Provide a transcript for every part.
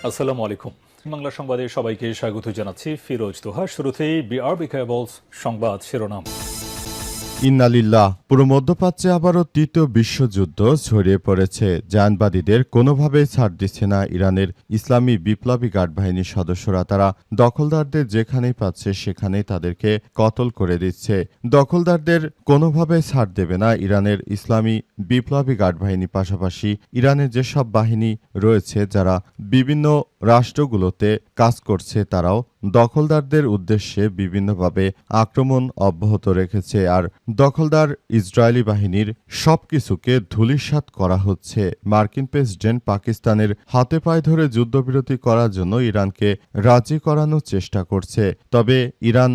আসসালামু আলাইকুম। বাংলা সংবাদে সবাইকে স্বাগত জানাচ্ছি ফিরোজ তোহা। শুরুতেই বিআরবি কেবলস সংবাদ শিরোনাম। ইন্নালিল্লাহ। পুরো মধ্যপ্রাচ্যে আবারও তৃতীয় বিশ্বযুদ্ধ ছড়িয়ে পড়েছে। জায়নবাদীদের কোনোভাবেই ছাড় দিচ্ছে না ইরানের ইসলামী বিপ্লবী গার্ড বাহিনীর সদস্যরা। তারা দখলদারদের যেখানেই পাচ্ছে সেখানেই তাদেরকে কতল করে দিচ্ছে। দখলদারদের কোনোভাবেই ছাড় দেবে না ইরানের ইসলামী বিপ্লবী গার্ড বাহিনী। পাশাপাশি ইরানের যেসব বাহিনী রয়েছে যারা বিভিন্ন রাষ্ট্রগুলোতে কাজ করছে তারাও দখলদারদের উদ্দেশ্যে বিভিন্নভাবে আক্রমণ অব্যাহত রেখেছে। আর দখলদার ইসরায়েলি বাহিনীর সবকিছুকে ধূলিসাৎ করা হচ্ছে। মার্কিন প্রেসিডেন্ট পাকিস্তানের হাতে পায়ে ধরে যুদ্ধবিরতি করার জন্য ইরানকে রাজি করানোর চেষ্টা করছে। তবে ইরান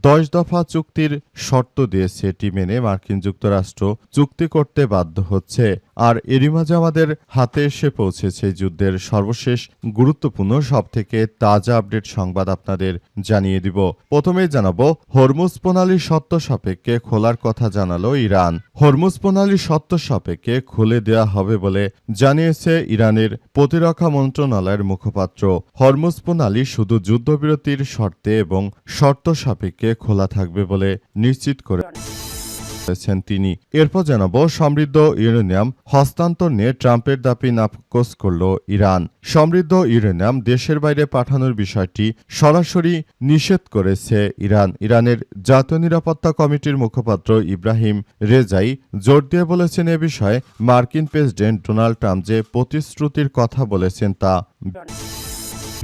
10 দফা চুক্তির শর্ত দিয়েছে, এটি মেনে মার্কিন যুক্তরাষ্ট্র চুক্তি করতে বাধ্য হচ্ছে। আর এরই মাঝে আমাদের হাতে এসে পৌঁছেছে যুদ্ধের সর্বশেষ গুরুত্বপূর্ণ সবথেকে তাজা আপডেট সংবাদ আপনাদের জানিয়ে দিব। প্রথমেই জানাবো হরমুজ প্রণালী শর্ত সাপেক্ষে খোলার কথা জানালো ইরান। হরমুজ প্রণালী শর্ত সাপেক্ষে খুলে দেওয়া হবে বলে জানিয়েছে ইরানের প্রতিরক্ষা মন্ত্রণালয়ের মুখপাত্র। হরমুজ প্রণালী শুধু যুদ্ধবিরতির শর্তে এবং শর্ত সাপেক্ষে খোলা থাকবে বলে নিশ্চিত করেছেন তিনি। এরপর জানাবো সমৃদ্ধ ইউরেনিয়াম হস্তান্তর নিয়ে ট্রাম্পের দাবি নাকচ করল ইরান। সমৃদ্ধ ইউরেনিয়াম দেশের বাইরে পাঠানোর বিষয়টি সরাসরি নিষেধ করেছে ইরান। ইরানের জাতীয় নিরাপত্তা কমিটির মুখপাত্র ইব্রাহিম রেজাই জোর দিয়ে বলেছেন, এ বিষয়ে মার্কিন প্রেসিডেন্ট ডোনাল্ড ট্রাম্প যে প্রতিশ্রুতির কথা বলেছেন তা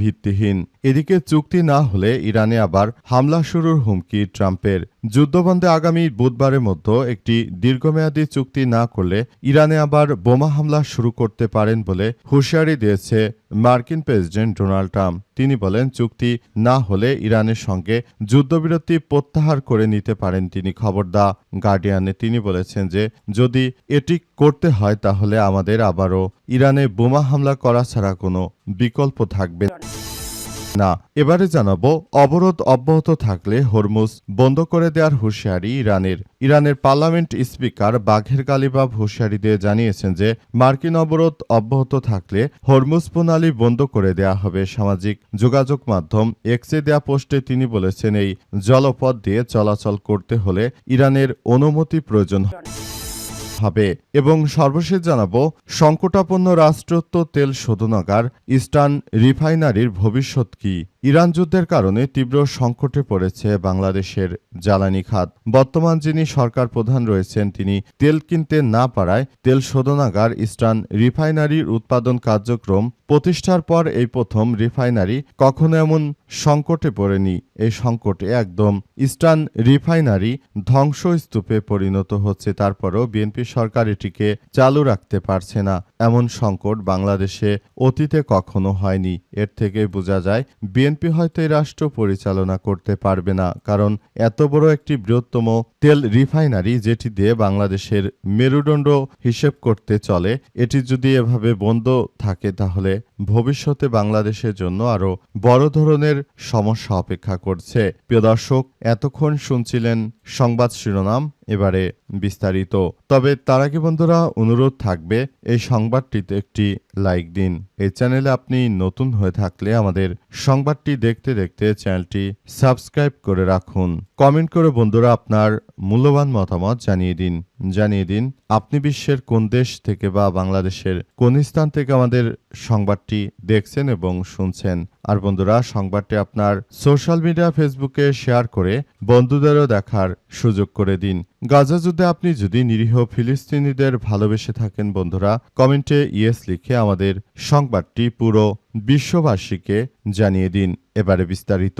ভিত্তিহীন। এদিকে চুক্তি না হলে ইরানে আবার হামলা শুরুর হুমকি ট্রাম্পের। যুদ্ধবন্ধে আগামী বুধবারের মধ্যে একটি দীর্ঘমেয়াদী চুক্তি না করলে ইরানে আবার বোমা হামলা শুরু করতে পারেন বলে হুঁশিয়ারি দিয়েছে মার্কিন প্রেসিডেন্ট ডোনাল্ড ট্রাম্প। তিনি বলেন, চুক্তি না হলে ইরানের সঙ্গে যুদ্ধবিরতি প্রত্যাহার করে নিতে পারেন তিনি। খবর দ্য গার্ডিয়ানে তিনি বলেছেন যে যদি এটি করতে হয় তাহলে আমাদের আবারও ইরানে বোমা হামলা করা ছাড়া কোনো বিকল্প থাকবে না। এবারে জানাবো অবরোধ অব্যাহত থাকলে হরমুজ বন্ধ করে দেওয়ার হুঁশিয়ারি ইরানের। ইরানের পার্লামেন্ট স্পিকার বাঘের গালিবাফ হুঁশিয়ারি দিয়ে জানিয়েছেন যে মার্কিন অবরোধ অব্যাহত থাকলে হরমুজ প্রণালী বন্ধ করে দেওয়া হবে। সামাজিক যোগাযোগ মাধ্যম এক্সে দেয়া পোস্টে তিনি বলেছেন, এই জলপথ দিয়ে চলাচল করতে হলে ইরানের অনুমতি প্রয়োজন হবে। এবং সর্বশেষ জানাবো সংকটাপন্ন রাষ্ট্রত্ব তেল শোধনাগার ইস্টার্ন রিফাইনারির ভবিষ্যৎ কি। ইরান যুদ্ধের কারণে তীব্র সংকটে পড়েছে বাংলাদেশের জ্বালানি খাত। বর্তমান যিনি সরকার প্রধান রয়েছেন তিনি তেল কিনতে না পারায় তেল শোধনাগার ইস্টার্ন রিফাইনারির উৎপাদন কার্যক্রম প্রতিষ্ঠার পর এই প্রথম রিফাইনারি কখনো এমন সংকটে পড়েনি। এই সংকটে একদম ইস্টার্ন রিফাইনারি ধ্বংসস্তূপে পরিণত হচ্ছে। তারপরও বিএনপি সরকার এটিকে চালু রাখতে পারছে না। এমন সংকট বাংলাদেশে অতীতে কখনো হয়নি। এর থেকে বোঝা যায় বিএনপি হয়তো এই রাষ্ট্র পরিচালনা করতে পারবে না, কারণ এত বড় একটি বৃহত্তম তেল রিফাইনারি যেটি দিয়ে বাংলাদেশের মেরুদণ্ড হিসেব করতে চলে, এটি যদি এভাবে বন্ধ থাকে তাহলে ভবিষ্যতে বাংলাদেশের জন্য আরো বড় ধরনের সমস্যা অপেক্ষা করছে। প্রিয় দর্শক, এতক্ষণ শুনছিলেন সংবাদ শিরোনাম, এবারে বিস্তারিত। তবে তার আগে বন্ধুরা অনুরোধ থাকবে এই সংবাদটিতে একটি লাইক দিন। এই চ্যানেলে আপনি নতুন হয়ে থাকলে আমাদের সংবাদটি দেখতে দেখতে চ্যানেলটি সাবস্ক্রাইব করে রাখুন। কমেন্ট করে বন্ধুরা আপনার মূল্যবান মতামত জানিয়ে দিন আপনি বিশ্বের কোন দেশ থেকে বা বাংলাদেশের কোন স্থান থেকে আমাদের সংবাদটি দেখছেন এবং শুনছেন। আর বন্ধুরা সংবাদটি আপনার সোশ্যাল মিডিয়া ফেসবুকে শেয়ার করে বন্ধুদেরও দেখার সুযোগ করে দিন। গাজা যুদ্ধে আপনি যদি নিরীহ ফিলিস্তিনিদের ভালোবেসে থাকেন বন্ধুরা কমেন্টে ইয়েস লিখে আমাদের সংবাদটি পুরো বিশ্ববাসীকে জানিয়ে দিন। এবারে বিস্তারিত।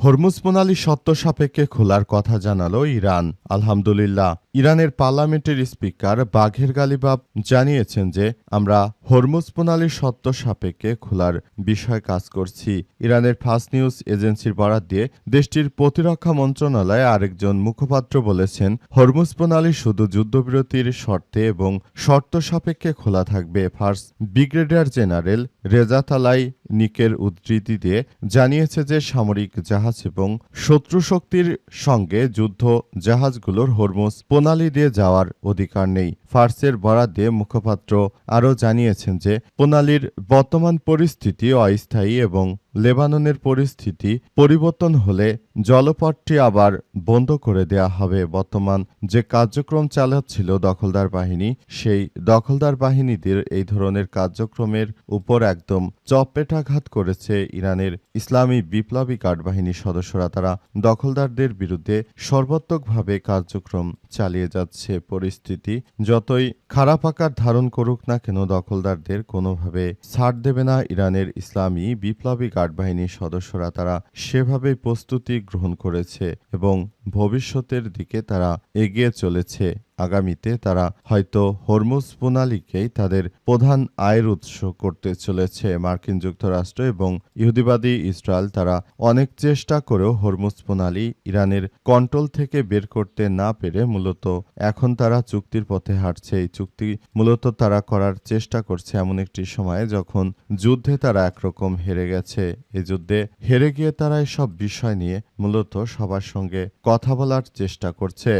হরমুজ প্রণালী শর্ত সাপেক্ষে খোলার কথা জানালো ইরান। আলহামদুলিল্লাহ, ইরানের পার্লামেন্টের স্পিকার বাঘের গালিবাফ জানিয়েছেন যে আমরা হরমুজ প্রণালী শর্ত সাপেক্ষে খোলার বিষয়ে কাজ করছি। ইরানের ফাস্ট নিউজ এজেন্সির বরাত দিয়ে দেশটির প্রতিরক্ষা মন্ত্রণালয়ে আরেকজন মুখপাত্র বলেছেন, হরমুজ প্রণালী শুধু যুদ্ধবিরতির শর্তে এবং শর্ত সাপেক্ষে খোলা থাকবে। ফার্স্ট ব্রিগেডিয়ার জেনারেল রেজাত আলাই নিকের উদ্ধৃতি দিয়ে জানিয়েছে যে সামরিক জাহাজ জাহাজ এবং শত্রু শক্তির সঙ্গে যুদ্ধ জাহাজগুলোর হরমুজ প্রণালী দিয়ে যাওয়ার অধিকার নেই। ফার্সের বরাত দিয়ে মুখপাত্র আরও জানিয়েছেন যে প্রণালীর বর্তমান পরিস্থিতি অস্থায়ী এবং লেবাননের পরিস্থিতি পরিবর্তন হলে জলপথটি আবার বন্ধ করে দেয়া হবে। বর্তমান যে কার্যক্রম চালাচ্ছিল দখলদার বাহিনী, সেই দখলদার বাহিনীদের এই ধরনের কার্যক্রমের উপর একদম চপেটাঘাত করেছে ইরানের ইসলামী বিপ্লবী গার্ড বাহিনীর সদস্যরা। তারা দখলদারদের বিরুদ্ধে সর্বাত্মকভাবে কার্যক্রম চালিয়ে যাচ্ছে। পরিস্থিতি যতই খারাপ আকার ধারণ করুক না কেন, দখলদারদের কোনোভাবে ছাড় দেবে না ইরানের ইসলামী বিপ্লবী গার্ড বাহিনীর সদস্যরা। তারা সেভাবেই প্রস্তুতি গ্রহণ করেছে এবং ভবিষ্যতের দিকে তারা এগিয়ে চলেছে। আগামীতে তারা হয়তো হরমুজ প্রণালীকেই তাদের প্রধান আয়ের উৎস করতে চলেছে। মার্কিন যুক্তরাষ্ট্র এবং ইহুদিবাদী ইসরায়েল তারা অনেক চেষ্টা করেও হরমুজ প্রণালী ইরানের কন্ট্রোল থেকে বের করতে না পেরে মূলত এখন তারা চুক্তির পথে হাঁটছে। এই চুক্তি মূলত তারা করার চেষ্টা করছে এমন একটি সময়ে যখন যুদ্ধে তারা একরকম হেরে গেছে। এই যুদ্ধে হেরে গিয়ে তারা এসব বিষয় নিয়ে মূলত সবার সঙ্গে কথা বলার চেষ্টা করছে।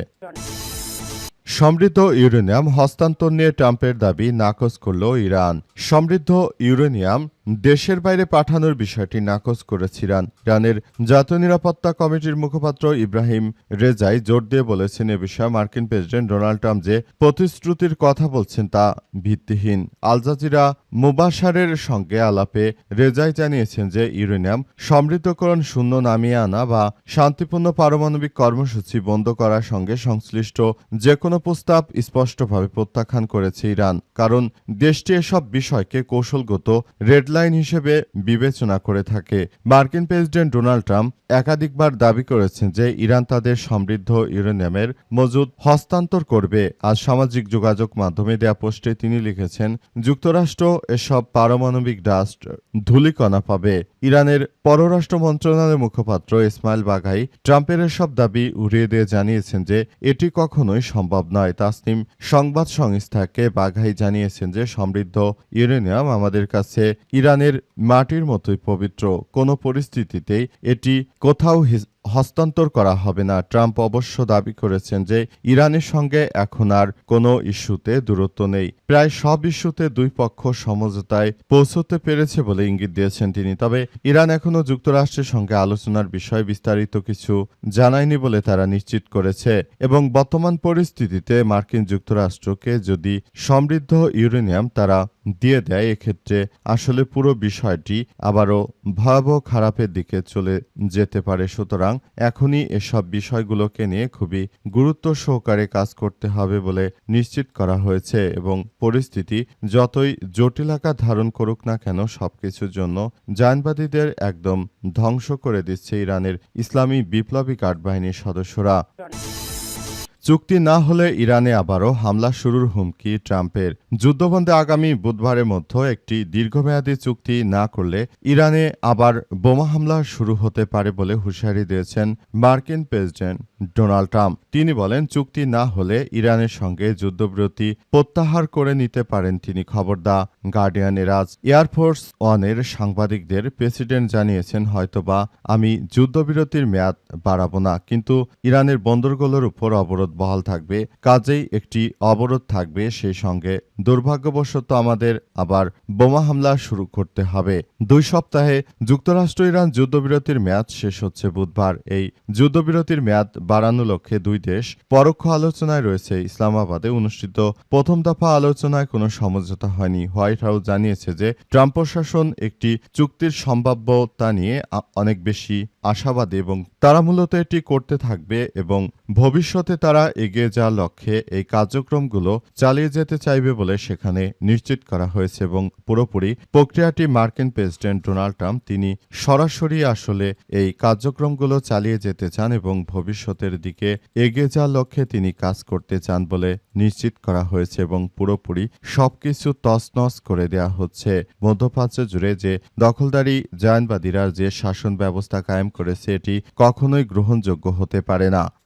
সমৃদ্ধ ইউরেনিয়াম হস্তান্তর নিয়ে ট্রাম্পের দাবি নাকচ করল ইরান। সমৃদ্ধ ইউরেনিয়াম দেশের বাইরে পাঠানোর বিষয়টি নাকচ করেছে ইরান। ইরানের জাতীয় নিরাপত্তা কমিটির মুখপাত্র ইব্রাহিম রেজাই জোর দিয়ে বলেছেন, এ বিষয়ে মার্কিন প্রেসিডেন্ট ডোনাল্ড ট্রাম্প যে প্রতিশ্রুতির কথা বলছেন তা ভিত্তিহীন। আল জাজিরা মুবাশারের সঙ্গে আলাপে রেজাই জানিয়েছেন যে ইউরেনিয়াম সমৃদ্ধকরণ শূন্য নামিয়ে আনা বা শান্তিপূর্ণ পারমাণবিক কর্মসূচি বন্ধ করার সঙ্গে সংশ্লিষ্ট যে কোনো প্রস্তাব স্পষ্টভাবে প্রত্যাখ্যান করেছে ইরান, কারণ দেশটি এসব বিষয়কে কৌশলগত রেড লাইন হিসেবে বিবেচনা করে থাকে। মার্কিন প্রেসিডেন্ট ডোনাল্ড ট্রাম্প একাধিকবার দাবি করেছেন যে ইরান তাদের সমৃদ্ধ ইউরেনিয়ামের মজুদ হস্তান্তর করবে। আজ সামাজিক যোগাযোগ মাধ্যমে দেয়া পোস্টে তিনি লিখেছেন, যুক্তরাষ্ট্র এসব পারমাণবিক ডাস্ট ধূলিকণা পাবে। ইরানের পররাষ্ট্র মন্ত্রণালয়ের মুখপাত্র ইসমাইল বাঘাই ট্রাম্পের এসব দাবি উড়িয়ে দিয়ে জানিয়েছেন যে এটি কখনোই সম্ভব নয়। তাসনিম সংবাদ সংস্থাকে বাঘাই জানিয়েছেন যে সমৃদ্ধ ইউরেনিয়াম আমাদের কাছে ইরানের মাটির মতোই পবিত্র। কোনো পরিস্থিতিতেই এটি কোথাও হস্তান্তর করা হবে না। ট্রাম্প অবশ্য দাবি করেছেন যে ইরানের সঙ্গে এখন আর কোনো ইস্যুতে দূরত্ব নেই। প্রায় সব ইস্যুতে দুই পক্ষ সমঝোতায় পৌঁছতে পেরেছে বলে ইঙ্গিত দিয়েছেন তিনি। তবে ইরান এখনও যুক্তরাষ্ট্রের সঙ্গে আলোচনার বিষয়ে বিস্তারিত কিছু জানায়নি বলে তারা নিশ্চিত করেছে এবং বর্তমান পরিস্থিতিতে মার্কিন যুক্তরাষ্ট্রকে যদি সমৃদ্ধ ইউরেনিয়াম তারা দিয়ে দেয়, এক্ষেত্রে আসলে পুরো বিষয়টি আবারও ভয়াবহ খারাপের দিকে চলে যেতে পারে। সুতরাং এখনই এসব বিষয়গুলোকে নিয়ে খুবই গুরুত্ব সহকারে কাজ করতে হবে বলে নিশ্চিত করা হয়েছে এবং পরিস্থিতি যতই জটিল আকার ধারণ করুক না কেন, সবকিছুর জন্য জায়নবাদীদের একদম ধ্বংস করে দিচ্ছে ইরানের ইসলামী বিপ্লবী গার্ড বাহিনীর সদস্যরা। চুক্তি না হলে ইরানে আবারও হামলা শুরুর হুমকি ট্রাম্পের। যুদ্ধবন্ধে আগামী বুধবারের মধ্যে একটি দীর্ঘমেয়াদী চুক্তি না করলে ইরানে আবার বোমা হামলা শুরু হতে পারে বলে হুঁশিয়ারি দিয়েছেন মার্কিন প্রেসিডেন্ট ডোনাল্ড ট্রাম্প। তিনি বলেন, চুক্তি না হলে ইরানের সঙ্গে যুদ্ধবিরতি প্রত্যাহার করে নিতে পারেন তিনি। খবর দা গার্ডিয়ানের আজ এয়ারফোর্স ওয়ানের সাংবাদিকদের প্রেসিডেন্ট জানিয়েছেন, হয়তোবা আমি যুদ্ধবিরতির মেয়াদ বাড়াবো না, কিন্তু ইরানের বন্দরগুলোর উপর অবরোধ বহাল থাকবে। কাজেই একটি অবরোধ থাকবে, সেই সঙ্গে দুর্ভাগ্যবশত আমাদের আবার বোমা হামলা শুরু করতে হবে। 2 সপ্তাহে যুক্তরাষ্ট্র ইরান যুদ্ধবিরতির মেয়াদ শেষ হচ্ছে বুধবার। এই যুদ্ধবিরতির মেয়াদ বাড়ানোর লক্ষ্যে দুই দেশ পরোক্ষ আলোচনায় রয়েছে। ইসলামাবাদে অনুষ্ঠিত প্রথম দফা আলোচনায় কোনো সমঝোতা হয়নি। হোয়াইট হাউস জানিয়েছে যে ট্রাম্প প্রশাসন একটি চুক্তির সম্ভাব্যতা নিয়ে অনেক বেশি আশাবাদী এবং তারা মূলত এটি করতে থাকবে এবং ভবিষ্যতে তারা এগিয়ে যাওয়ার লক্ষ্যে এই কার্যক্রমগুলো চালিয়ে যেতে চাইবে বলে সেখানে নিশ্চিত করা হয়েছে এবং পুরোপুরি প্রক্রিয়াটি মার্কিন প্রেসিডেন্ট ডোনাল্ড ট্রাম্প তিনি সরাসরি আসলে এই কার্যক্রমগুলো চালিয়ে যেতে চান এবং ভবিষ্যতের দিকে এগিয়ে যাওয়ার লক্ষ্যে তিনি কাজ করতে চান বলে নিশ্চিত করা হয়েছে এবং পুরোপুরি সবকিছু তছনছ করে দেয়া হচ্ছে। মধ্যপ্রাচ্য জুড়ে যে দখলদারি জায়নবাদীরা যে শাসন ব্যবস্থা কায়েম করেছে, এটি কখনোই গ্রহণযোগ্য হতে পারে না।